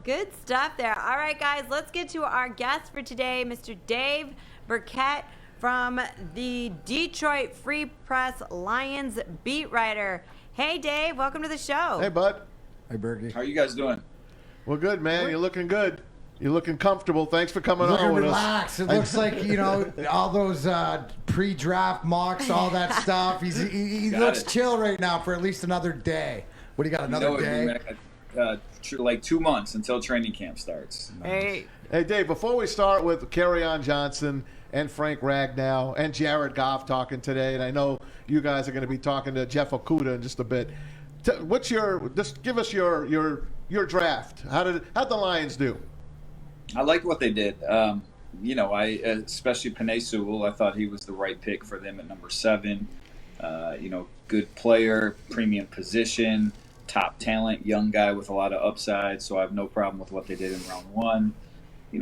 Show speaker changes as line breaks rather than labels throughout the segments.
Good stuff there. All right, guys, let's get to our guest for today, Mr. Dave Birkett from the Detroit Free Press Lions beat writer. Hey, Dave, welcome to the show.
Hey, bud.
Hey, Bergie.
How are you guys doing?
We're good, man. You're looking good. You're looking comfortable. Thanks for coming
Looking
on with
relaxed.
us.
It looks like, all those pre-draft mocks, all that stuff. He looks chill right now for at least another day. What do you got, another day?
Like 2 months until training camp starts.
Hey.
Hey, Dave, before we start with Kerryon Johnson and Frank Ragnow and Jared Goff talking today, and I know you guys are going to be talking to Jeff Okudah in just a bit. Just give us your draft. How'd the Lions do?
I liked what they did. Especially Penei Sewell, I thought he was the right pick for them at number 7. Good player, premium position, top talent, young guy with a lot of upside. So I have no problem with what they did in round 1.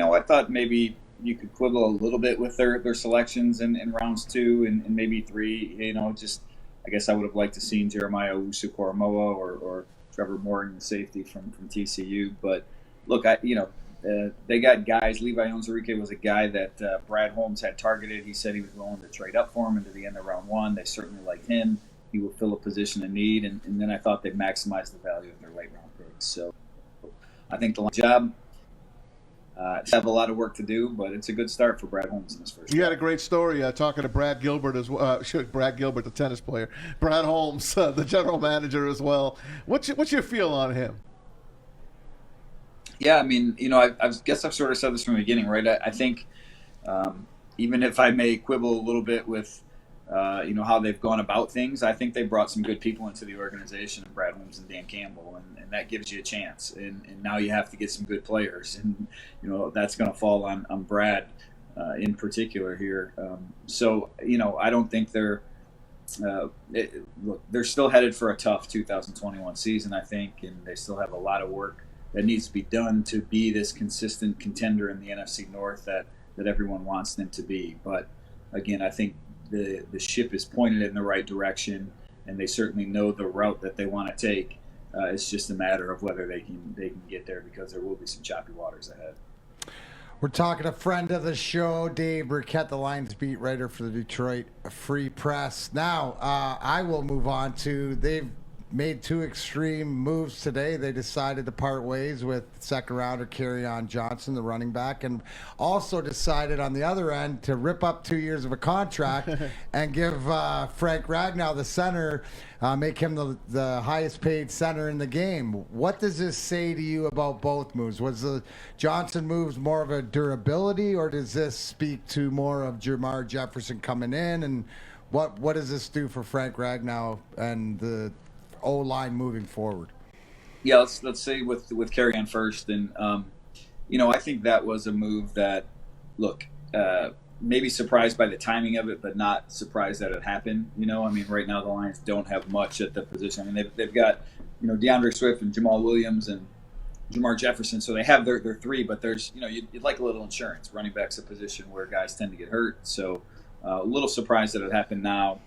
I thought maybe you could quibble a little bit with their selections in rounds 2 and maybe 3. I guess I would have liked to seen Jeremiah Owusu-Koramoah or Trevor Morgan, safety from TCU. But look, they got guys. Levi Onwuzurike was a guy that Brad Holmes had targeted. He said he was willing to trade up for him into the end of round 1. They certainly liked him. He will fill a position of need. And then I thought they maximized the value of their late round picks. So I think the job have a lot of work to do, but it's a good start for Brad Holmes in his first.
You had a great story talking to Brad Gilbert as well. Brad Gilbert, the tennis player. Brad Holmes, the general manager as well. What's your feel on him?
Yeah, I guess I've sort of said this from the beginning, right? I think even if I may quibble a little bit with, how they've gone about things, I think they brought some good people into the organization, Brad Holmes and Dan Campbell, and that gives you a chance. And now you have to get some good players, and that's going to fall on Brad in particular here. I don't think they're they're still headed for a tough 2021 season, I think, and they still have a lot of work that needs to be done to be this consistent contender in the NFC North that everyone wants them to be. But again, I think the ship is pointed in the right direction, and they certainly know the route that they want to take. It's just a matter of whether they can get there, because there will be some choppy waters ahead.
We're talking to a friend of the show, Dave Birkett, the Lions beat writer for the Detroit Free Press. Now, I will move on to they've made 2 extreme moves today. They decided to part ways with second rounder Kerryon Johnson, the running back, and also decided on the other end to rip up 2 years of a contract and give Frank Ragnow, the center, make him the highest paid center in the game. What does this say to you about both moves? Was the Johnson moves more of a durability, or does this speak to more of Jermar Jefferson coming in? And what does this do for Frank Ragnow and the O-line moving forward?
Yeah, let's say with Kerryon first, and I think that was a move that, look, maybe surprised by the timing of it, but not surprised that it happened. Right now the Lions don't have much at the position. They've got DeAndre Swift and Jamal Williams and Jermar Jefferson, so they have their 3, but there's you'd like a little insurance. Running back's a position where guys tend to get hurt, so a little surprised that it happened now,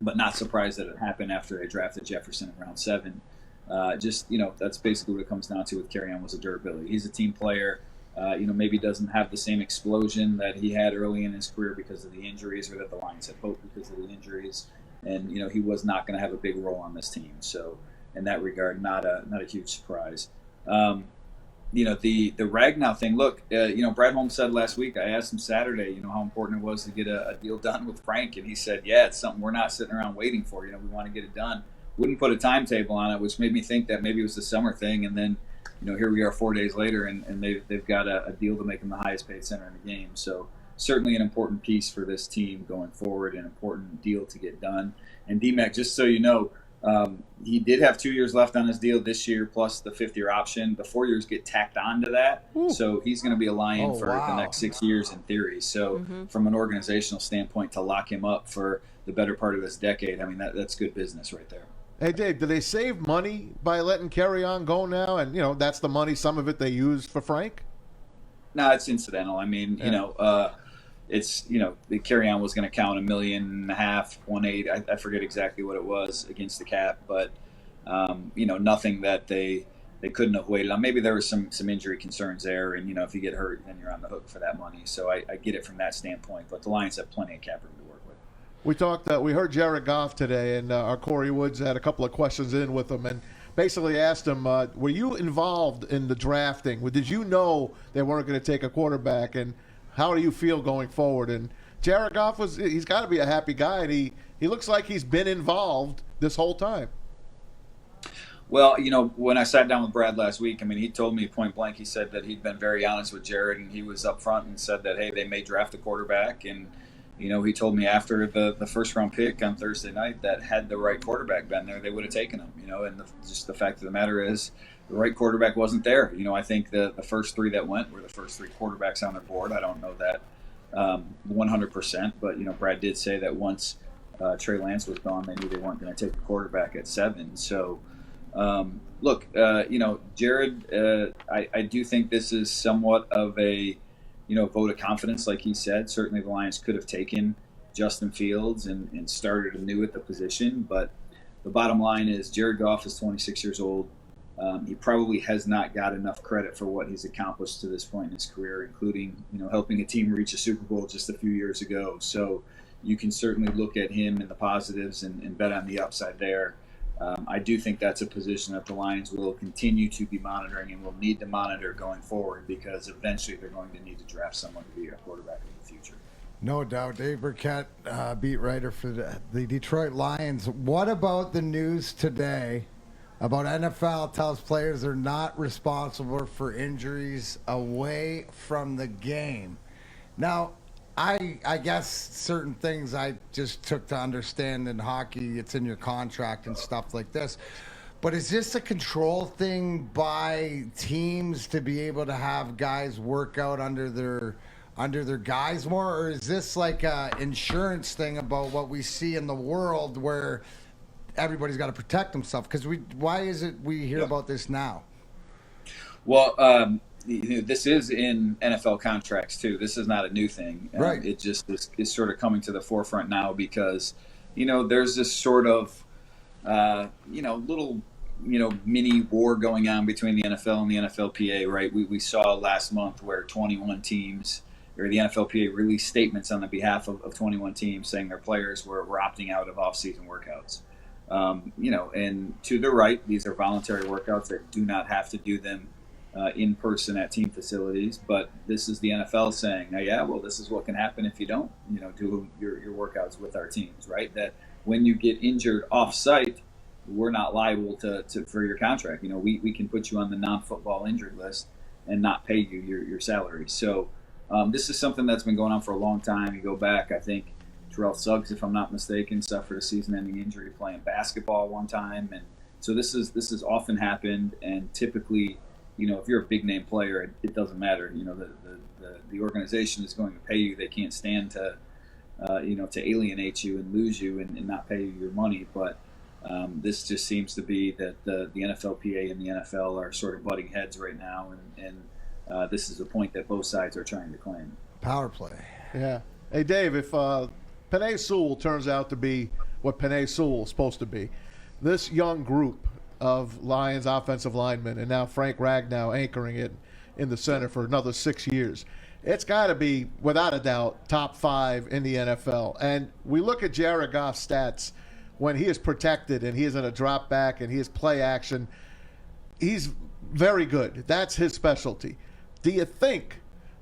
but not surprised that it happened after they drafted Jefferson in round 7. That's basically what it comes down to with Kerryon, was a durability. He's a team player. Maybe doesn't have the same explosion that he had early in his career because of the injuries, or that the Lions had hoped because of the injuries. And he was not going to have a big role on this team. So in that regard, not a huge surprise. The Ragnow thing. Look, Brad Holmes said last week, I asked him Saturday, how important it was to get a deal done with Frank, and he said, yeah, it's something we're not sitting around waiting for. We want to get it done. Wouldn't put a timetable on it, which made me think that maybe it was the summer thing, and then here we are 4 days later, and they've got a deal to make him the highest paid center in the game. So certainly an important piece for this team going forward, an important deal to get done. And D-Mac, just so you know, he did have 2 years left on his deal this year, plus the 5th-year option. The 4 years get tacked on to that. Ooh. So he's going to be a Lion for the next 6 years in theory. So from an organizational standpoint, to lock him up for the better part of this decade, that's good business right there.
Hey, Dave, do they save money by letting Kerryon go now? And, that's the money, some of it they use for Frank?
No, it's incidental. It's, the Kerryon was going to count $1.5 million, 1.8. I forget exactly what it was against the cap, but, nothing that they they couldn't have waited on. Maybe there was some injury concerns there, and if you get hurt, then you're on the hook for that money. So I get it from that standpoint. But the Lions have plenty of cap room to work with.
We heard Jared Goff today, and our Corey Woods had a couple of questions in with him, and basically asked him, were you involved in the drafting? Did you know they weren't going to take a quarterback, and how do you feel going forward? And Jared Goff he's got to be a happy guy, and he looks like he's been involved this whole time.
Well, when I sat down with Brad last week, he told me point blank, he said that he'd been very honest with Jared, and he was up front and said that, hey, they may draft a quarterback. And, he told me after the first round pick on Thursday night that had the right quarterback been there, they would have taken him, and just the fact of the matter is the right quarterback wasn't there. I think the first three that went were the first three quarterbacks on their board. I don't know that 100%, but, Brad did say that once Trey Lance was gone, they knew they weren't going to take a quarterback at 7. So, look, Jared, I do think this is somewhat of a, vote of confidence, like he said. Certainly the Lions could have taken Justin Fields and started anew at the position. But the bottom line is Jared Goff is 26 years old. He probably has not got enough credit for what he's accomplished to this point in his career, including, helping a team reach a Super Bowl just a few years ago. So you can certainly look at him and the positives and bet on the upside there. I do think that's a position that the Lions will continue to be monitoring and will need to monitor going forward, because eventually they're going to need to draft someone to be a quarterback in the future.
No doubt. Dave Birkett, beat writer for the Detroit Lions. What about the news today about NFL tells players they're not responsible for injuries away from the game? Now, I guess certain things I just took to understand in hockey, it's in your contract and stuff like this. But is this a control thing by teams to be able to have guys work out under their guys more? Or is this like a insurance thing about what we see in the world where everybody's got to protect themselves? Because why is it we hear about this now?
Well, this is in NFL contracts too. This is not a new thing.
Right.
It just is sort of coming to the forefront now because, there's this sort of, little, mini war going on between the NFL and the NFLPA, right? We saw last month where 21 teams, or the NFLPA released statements on the behalf of 21 teams saying their players were opting out of off-season workouts. And to the right, these are voluntary workouts that do not have to do them in person at team facilities, but this is the NFL saying, this is what can happen if you don't, do your workouts with our teams, right? That when you get injured off-site, we're not liable for your contract. We can put you on the non-football injured list and not pay you your salary. So this is something that's been going on for a long time. You go back, I think Terrell Suggs, if I'm not mistaken, suffered a season-ending injury playing basketball one time, and so this has often happened, and typically, if you're a big name player, it doesn't matter. The organization is going to pay you. They can't stand to alienate you and lose you and not pay you your money. But this just seems to be that the NFLPA and the NFL are sort of butting heads right now, and this is a point that both sides are trying to claim.
Power play.
Yeah. Hey, Dave, if Penei Sewell turns out to be what Penei Sewell is supposed to be, this young group of Lions offensive linemen, and now Frank Ragnow anchoring it in the center for another 6 years, it's got to be, without a doubt, top 5 in the NFL. And we look at Jared Goff's stats when he is protected and he is in a drop back and he is play action. He's very good. That's his specialty. Do you think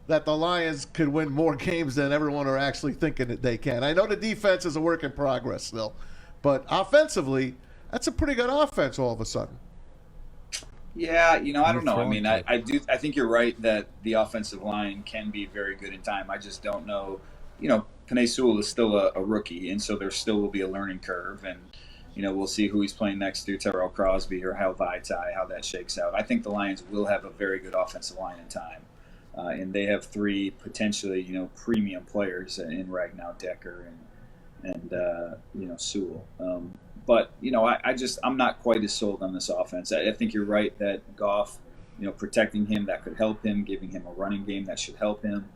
that the Lions could win more games than everyone are actually thinking that they can? I know the defense is a work in progress still, but offensively, that's a pretty good offense all of a sudden.
Yeah, I don't know. I think you're right that the offensive line can be very good in time. I just don't know. Penei Sewell is still a rookie, and so there still will be a learning curve. And, we'll see who he's playing next to, Terrell Crosby or Hal Vaitai, how that shakes out. I think the Lions will have a very good offensive line in time. And they have 3 potentially, premium players in Ragnow, Decker, and Sewell. But, I'm not quite as sold on this offense. I think you're right that Goff, protecting him, that could help him, giving him a running game that should help him.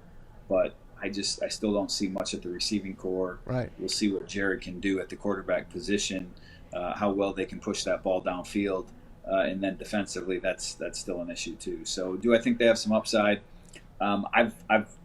But I still don't see much at the receiving core.
Right.
We'll see what Jared can do at the quarterback position, how well they can push that ball downfield. and then defensively, that's still an issue too. So, do I think they have some upside? I've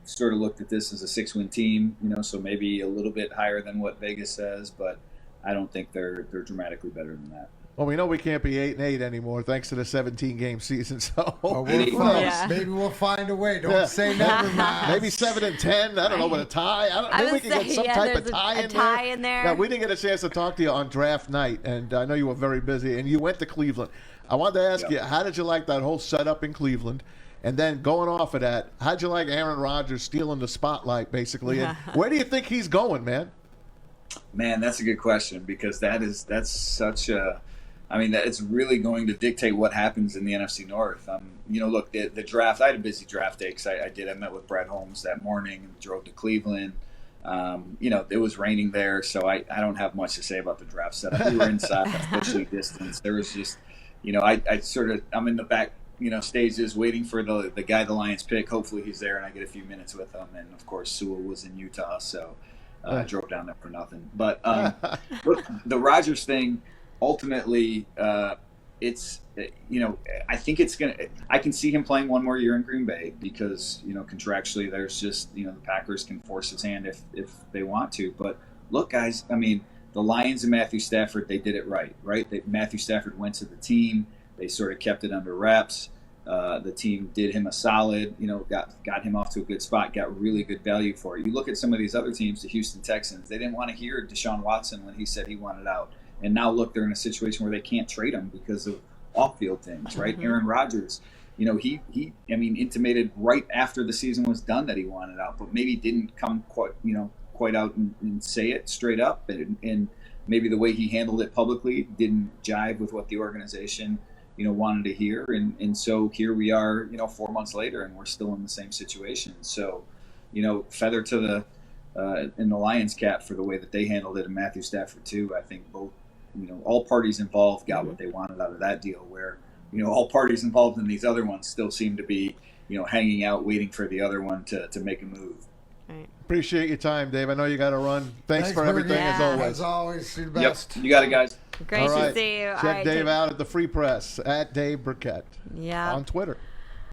sort of looked at this as a 6-win team, so maybe a little bit higher than what Vegas says, but I don't think they're dramatically better than that.
Well, we know we can't be 8-8 anymore thanks to the 17-game season. So
maybe we'll find a way. Don't say never, man.
Maybe 7-10. I don't know, with a tie. Maybe we can get some type of tie in there. Now, we didn't get a chance to talk to you on draft night, and I know you were very busy, and you went to Cleveland. I wanted to ask you, how did you like that whole setup in Cleveland? And then going off of that, how'd you like Aaron Rodgers stealing the spotlight, basically? And where do you think he's going, man?
Man, that's a good question, because that's such a – that it's really going to dictate what happens in the NFC North. Look, the draft – I had a busy draft day because I met with Brad Holmes that morning and drove to Cleveland. It was raining there, so I don't have much to say about the draft setup. We were inside, socially distanced. There was just – I'm in the back – stages waiting for the guy the Lions pick. Hopefully he's there and I get a few minutes with him. And of course, Sewell was in Utah, so I drove down there for nothing. But look, the Rodgers thing, ultimately, it's I think it's I can see him playing one more year in Green Bay because contractually there's just the Packers can force his hand if they want to. But look, guys, the Lions and Matthew Stafford, they did it right. Matthew Stafford went to the team. They sort of kept it under wraps. The team did him a solid, got him off to a good spot, got really good value for it. You look at some of these other teams, the Houston Texans, they didn't want to hear Deshaun Watson when he said he wanted out. And now look, they're in a situation where they can't trade him because of off-field things, right? Aaron Rodgers, he intimated right after the season was done that he wanted out, but maybe didn't come quite out and say it straight up. And maybe the way he handled it publicly didn't jive with what the organization wanted to hear, and so here we are, 4 months later, and we're still in the same situation. So, feather to the in the Lions cap for the way that they handled it, and Matthew Stafford too. I think both, all parties involved got what they wanted out of that deal. Where, all parties involved in these other ones still seem to be, hanging out, waiting for the other one to make a move.
Right.
Appreciate your time, Dave. I know you got to run. Thanks for everything, as always.
As always, do the best.
Yep. You got it, guys.
Great to see you.
Check Dave out at the Free Press, at Dave Birkett on Twitter.